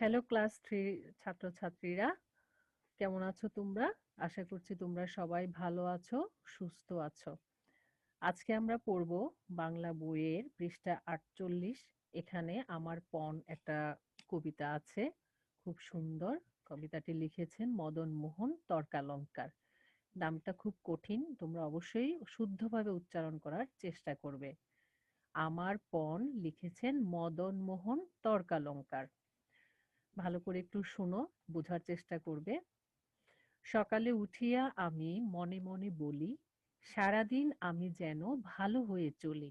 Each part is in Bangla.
হ্যালো ক্লাস 3 ছাত্রছাত্রীরা, কেমন আছো তোমরা? আশা করছি তোমরা সবাই ভালো আছো, সুস্থ আছো। আজকে আমরা পড়ব বাংলা বইয়ের পৃষ্ঠা ৪৮। এখানে আমার পণ একটা কবিতা আছে, খুব সুন্দর। কবিতাটি লিখেছেন মদন মোহন তর্কালঙ্কার। নামটা খুব কঠিন, তোমরা অবশ্যই শুদ্ধভাবে উচ্চারণ করার চেষ্টা করবে। আমার পণ লিখেছেন মদন মোহন তর্কালঙ্কার। ভালো করে একটু শোনো, বোঝার চেষ্টা করবে। সকালে উঠিয়া আমি মনে মনে বলি, সারাদিন আমি যেন ভালো হয়ে চলি।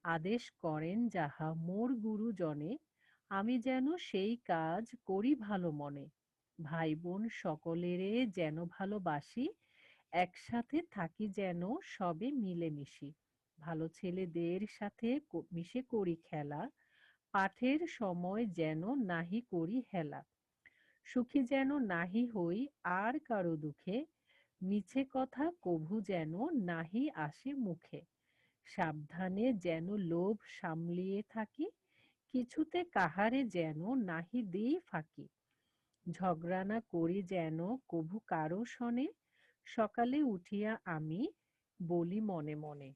আদেশ করেন যাহা মোর গুরুজনে, আমি যেন সেই কাজ করি ভালো মনে। ভাই বোন সকলেরে যেন ভালোবাসি, একসাথে থাকি যেন সবে মিলেমিশি। ভালো ছেলেদের সাথে মিশে করি খেলা, পাঠের সময় যেন নাহি করি হেলা। সুখী যেন নাহি হই আর কারো দুঃখে, মিছে কথা কভু যেন নাহি আসে মুখে। সাবধানে যেন লোভ সামলিয়ে থাকি, কিছুতে কাহারে যেন নাহি দিই ফাঁকি। ঝগড়া না করি যেন কভু কারো সনে, সকালে উঠিয়া আমি বলি মনে মনে।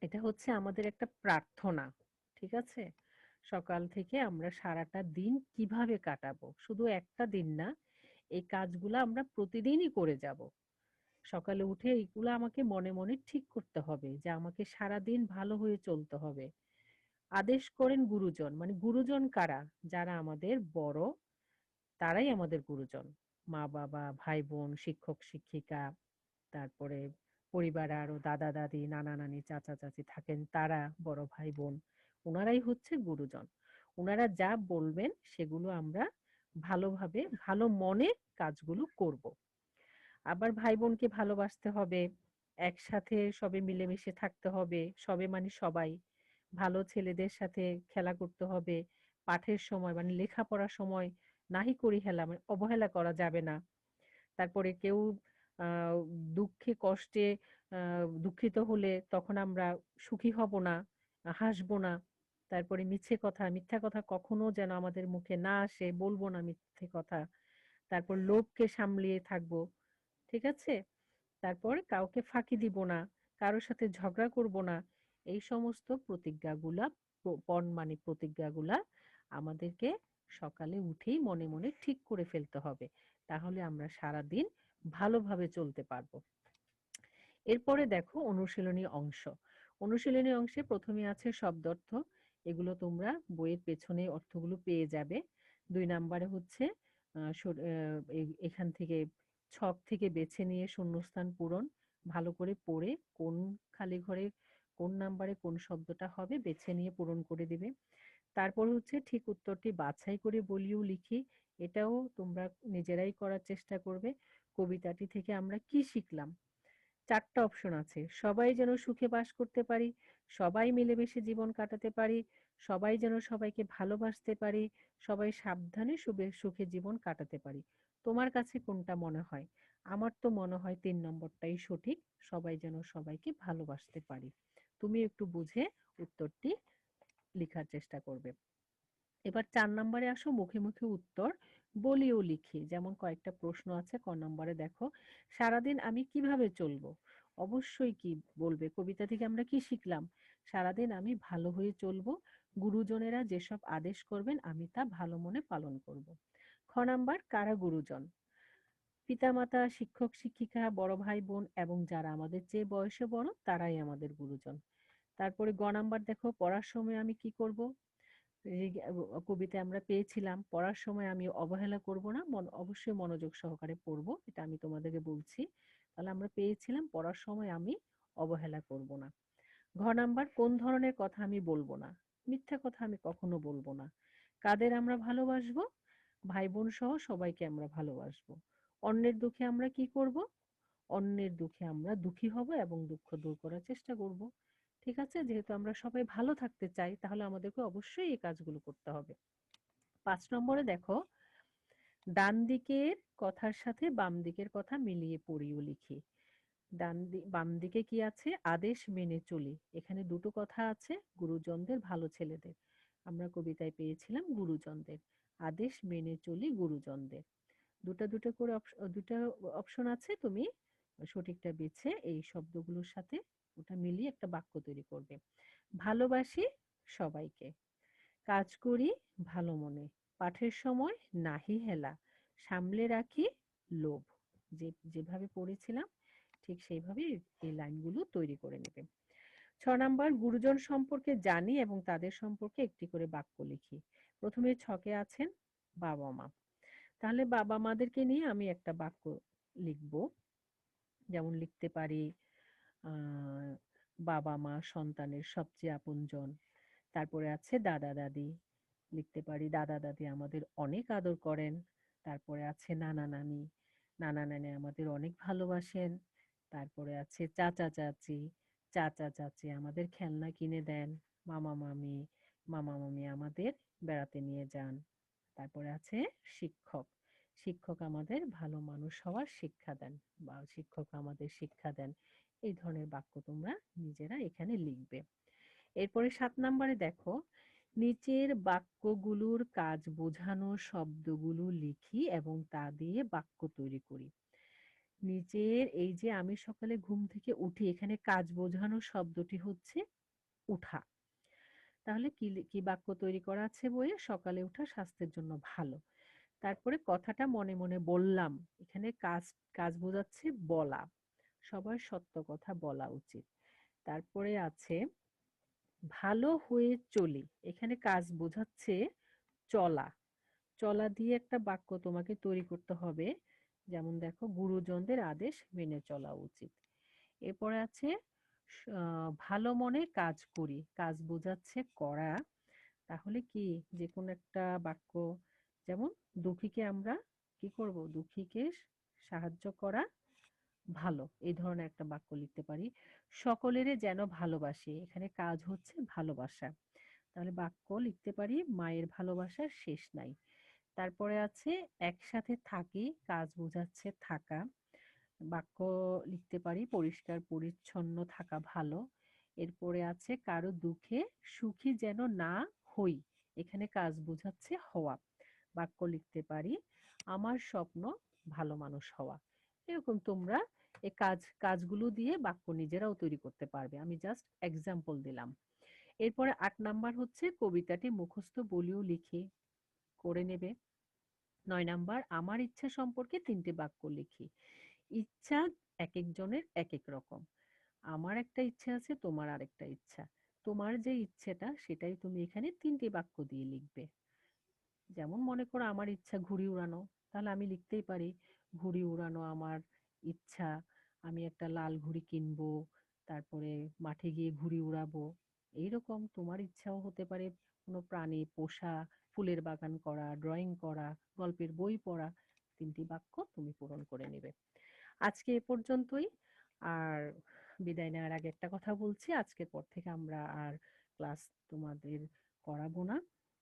এটা হচ্ছে আমাদের একটা প্রার্থনা। ঠিক আছে? সকাল থেকে আমরা সারাটা দিন কিভাবে কাটাবো? শুধু একটা দিন না, এই কাজগুলা আমরা প্রতিদিনই করে যাব। সকালে উঠে এইগুলা আমাকে মনে মনে ঠিক করতে হবে যে আমাকে সারাদিন ভালো হয়ে চলতে হবে। আদেশ করেন গুরুজন, মানে গুরুজন কারা? যারা আমাদের বড়, তারাই আমাদের গুরুজন। মা-বাবা, ভাই-বোন, শিক্ষক-শিক্ষিকা, তারপরে পরিবারে আরো দাদা-দাদি, নানা-নানি, চাচা-চাচী থাকেন, তারা বড় ভাই-বোন। উনারাই হচ্ছে গুরুজন। উনারা যা বলবেন সেগুলো আমরা ভালোভাবে, ভালো মনে কাজগুলো করব। আবার ভাই-বোনকে ভালোবাসতে হবে, একসাথে সবে মিলেমিশে থাকতে হবে, সবে মানে সবাই। ভালো ছেলেদের সাথে খেলা করতে হবে। পাঠের সময় মানে লেখাপড়ার সময় নাহি করি হেলা, মানে অবহেলা করা যাবে না। তারপরে কেউ আ দুঃখে কষ্টে আ দুঃখিত হলে তখন আমরা সুখী হব না, হাসবো না। তারপরে মিথ্যা কথা কখনো যেন আমাদের মুখে না আসে, বলব না মিথ্যে কথা। তারপর লোভকে সামলিয়ে থাকবো। ঠিক আছে? তারপর কাউকে ফাঁকি দিব না, কারো সাথে ঝগড়া করব না। এই সমস্ত প্রতিজ্ঞাগুলা পণ মানে প্রতিজ্ঞাগুলা আমাদেরকে সকালে উঠেই মনে মনে ঠিক করে ফেলতে হবে। তাহলে আমরা সারাদিন ভালোভাবে চলতে পারবো। এরপরে দেখো অনুশীলনী অংশ। অনুশীলনী অংশে প্রথমে আছে শব্দার্থ। এগুলো তোমরা বইয়ের পেছনে অর্থগুলো পেয়ে যাবে। ২ নাম্বারে হচ্ছে আ সর আ এখান থেকে ছক থেকে বেছে নিয়ে শূন্যস্থান পূরণ। ভালো করে পড়ে কোন খালি ঘরে কোন নাম্বারে কোন শব্দটা হবে বেছে নিয়ে পূরণ করে দিবে। তারপর হচ্ছে ঠিক উত্তরটি বাছাই করে বলিও লিখি। এটাও তোমরা নিজেরাই করার চেষ্টা করবে। কবিতাটি থেকে আমরা কি শিখলাম? ৪ টা অপশন আছে। সবাই যেন সুখে বাস করতে পারি, সবাই মিলেমিশে জীবন কাটাতে পারি, সবাই যেন সবাইকে ভালোবাসতে পারি, সবাই সাবধানে সুখে জীবন কাটাতে পারি। তোমার কাছে কোনটা মনে হয়? আমার তো মনে হয় ৩ নম্বরটাই সঠিক। সবাই যেন সবাইকে ভালোবাসতে পারি। তুমি একটু বুঝে উত্তরটি লিখার চেষ্টা করবে। এবার ৪ নম্বরে আসো মুখে, মুখে উত্তর বলি ও লিখি। যেমন কয়েকটা প্রশ্ন আছে ক নম্বরে দেখো, সারাদিন আমি কিভাবে চলবো? অবশ্যই কি বলবে? কবিতা থেকে আমরা কি শিখলাম? সারাদিন আমি ভালো হয়ে চলবো। গুরুজনেরা যেসব আদেশ করবেন আমি তা ভালো মনে পালন করব। খ নাম্বার কারা গুরুজন? পিতামাতা, শিক্ষক-শিক্ষিকা, বড় ভাই-বোন এবং যারা আমাদের চেয়ে বয়সে বড় তারাই আমাদের গুরুজন। তারপরে গ নাম্বার দেখো পড়ার সময় আমি কি করব? এই কবিতায় আমরা পেয়েছিলাম পড়ার সময় আমি অবহেলা করব না, অবশ্যই মনোযোগ সহকারে পড়ব। এটা আমি তোমাদেরকে বলছি। তাহলে আমরা পেয়েছিলাম পড়ার সময় আমি অবহেলা করব না। ঘ নাম্বার কোন ধরনের কথা আমি বলব না? মিথ্যা কথা আমি কখনো বলব না। কাদের আমরা ভালোবাসবো? ভাই-বোন সহ সবাইকে আমরা ভালোবাসবো। অন্যের দুঃখে আমরা কি করব? অন্যের দুঃখে আমরা দুঃখী হব এবং দুঃখ দূর করার চেষ্টা করব। ঠিক আছে? যেহেতু আমরা সবাই ভালো থাকতে চাই তাহলে আমাদেরকে অবশ্যই এই কাজগুলো করতে হবে। ৫ নম্বরে দেখো, ডান দিকের কথার সাথে বাম দিকের কথা মিলিয়ে পড়ি ও লিখি। বাম দিকে কি আছে? আদেশ মেনে চলি। এখানে দুটো কথা আছে গুরুজনদের, ভালো ছেলেদের। আমরা কবিতায় পেয়েছিলাম গুরুজনদের। আদেশ মেনে চলি গুরুজনদের। দুটা করে দুটা অপশন আছে, তুমি সঠিকটা বেছে এই শব্দগুলোর সাথে ওটা মিলিয়ে একটা বাক্য তৈরি করবে। ভালোবাসি সবাইকে, কাজ করি ভালো মনে, পাঠের সময় নাহি হেলা, সামলে রাখি লোভ। যেভাবে পড়েছিলাম ঠিক সেইভাবে এই লাইনগুলো তৈরি করে নেবে। ৬ নাম্বার, গুরুজন সম্পর্কে জানি এবং তাদের সম্পর্কে একটি করে বাক্য লিখি। প্রথমে ছকে আছেন বাবা মা। তাহলে বাবা মাদেরকে নিয়ে আমি একটা বাক্য লিখব। যেমন লিখতে পারি আহ বাবা মা সন্তানের সবচেয়ে আপনজন। তারপরে আছে দাদা দাদি, লিখতে পারি দাদা দাদি আমাদের অনেক আদর করেন। তারপরে আছে নানা নানি, নানা নানি আমাদের অনেক ভালোবাসেন। তারপরে আছে চাচা চাচি, চাচা চাচি আমাদের খেলনা কিনে দেন। মামা মামি, মামা মামি আমাদের বেড়াতে নিয়ে যান। তারপরে আছে শিক্ষক, শিক্ষক আমাদের ভালো মানুষ হওয়ার শিক্ষা দেন বা শিক্ষক আমাদের শিক্ষা দেন। এই ধরনের বাক্য তোমরা নিজেরা এখানে লিখবে। এরপরে ৭ নাম্বারে দেখো, নিচের বাক্যগুলোর কাজ বোঝানো শব্দগুলো লিখি এবং তা দিয়ে বাক্য তৈরি করি। নিচের এই যে আমি সকালে ঘুম থেকে উঠি, এখানে কাজ বোঝানো শব্দটি হচ্ছে উঠা। তাহলে কি বাক্য তৈরি করা আছে বইয়ে? সকালে ওঠা স্বাস্থ্যের জন্য ভালো। তারপরে কথাটা মনে মনে বললাম, এখানে কাজ কাজ বোঝাচ্ছে বলা, সবার সত্য কথা বলা উচিত। তারপরে আছে ভালো হয়ে চলি, এখানে কাজ বোঝাচ্ছে চলা, চলা দিয়ে একটা বাক্য তোমাকে তৈরি করতে হবে। যেমন দেখো, গুরুজনদের আদেশ মেনে চলা উচিত। এরপরে আছে ভালো মনে কাজ করি, কাজ বোঝাচ্ছে করা। তাহলে কি যে কোনো একটা বাক্য, যেমন দুঃখীকে আমরা কি করব, দুঃখীকে সাহায্য করা ভালো, এই ধরনের একটা বাক্য লিখতে পারি। সকলেরে যেন ভালোবাসি, এখানে কাজ হচ্ছে ভালোবাসা। তাহলে বাক্য লিখতে পারি মায়ের ভালোবাসার শেষ নাই। তারপরে আছে একসাথে থাকি, কাজ বোঝাচ্ছে থাকা। বাক্য লিখতে পারি পরিষ্কার পরিচ্ছন্ন থাকা ভালো। এরপরে আছে কারো দুঃখে সুখী যেন না হই, এখানে কাজ বোঝাচ্ছে হওয়া। বাক্য লিখতে পারি আমার স্বপ্ন ভালো মানুষ হওয়া। এরকম তোমরা এই কাজগুলো দিয়ে বাক্য নিজেরাও তৈরি করতে পারবে, আমি জাস্ট এক্সাম্পল দিলাম। এরপরে ৮ নাম্বার হচ্ছে কবিতাটি মুখস্থ বলিও লিখি করে নেবে। ৯ নাম্বার, আমার ইচ্ছা সম্পর্কে ৩টে বাক্য লিখি। ইচ্ছা একেকজনের একেক রকম। আমার একটা ইচ্ছা আছে, তোমার আরেকটা ইচ্ছা। তোমার যে ইচ্ছেটা সেটাই তুমি এখানে ৩টে বাক্য দিয়ে লিখবে। যেমন মনে করো আমার ইচ্ছা ঘুড়ি উড়ানো, তাহলে আমি লিখতেই পারি ঘুড়ি উড়ানো আমার ইচ্ছা। আমি একটা লাল ঘুড়ি কিনবো, তারপরে মাঠে গিয়ে ঘুড়ি উড়াবো। এইরকম তোমার ইচ্ছাও হতে পারে কোনো প্রাণী পোষা, ফুলের বাগান করা, ড্রয়িং করা, গল্পের বই পড়া। ৩টি বাক্য তুমি পূরণ করে নেবে। আজকে এ পর্যন্তই। আর বিদায় নেওয়ার আগে একটা কথা বলছি, আজকের পর থেকে আমরা আর ক্লাস তোমাদের করাবো না।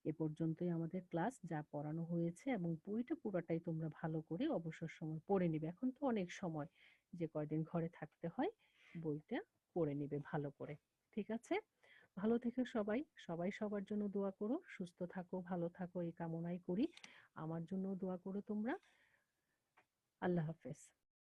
এ পর্যন্তই আমাদের ক্লাস, যা পড়ানো হয়েছে এবং বইটা পুরোটাই তোমরা ভালো করে অবসর সময় পড়ে নিবে। এখন তো অনেক সময়, যে কয়দিন ঘরে থাকতে হয়, বইটা পড়ে নিবে ভালো করে। ঠিক আছে? ভালো থেকো সবাই। সবাই সবার জন্য দোয়া করো। সুস্থ থাকো, ভালো থাকো এই কামনাই করি। আমার জন্যও দোয়া করো তোমরা। আল্লাহ হাফেজ।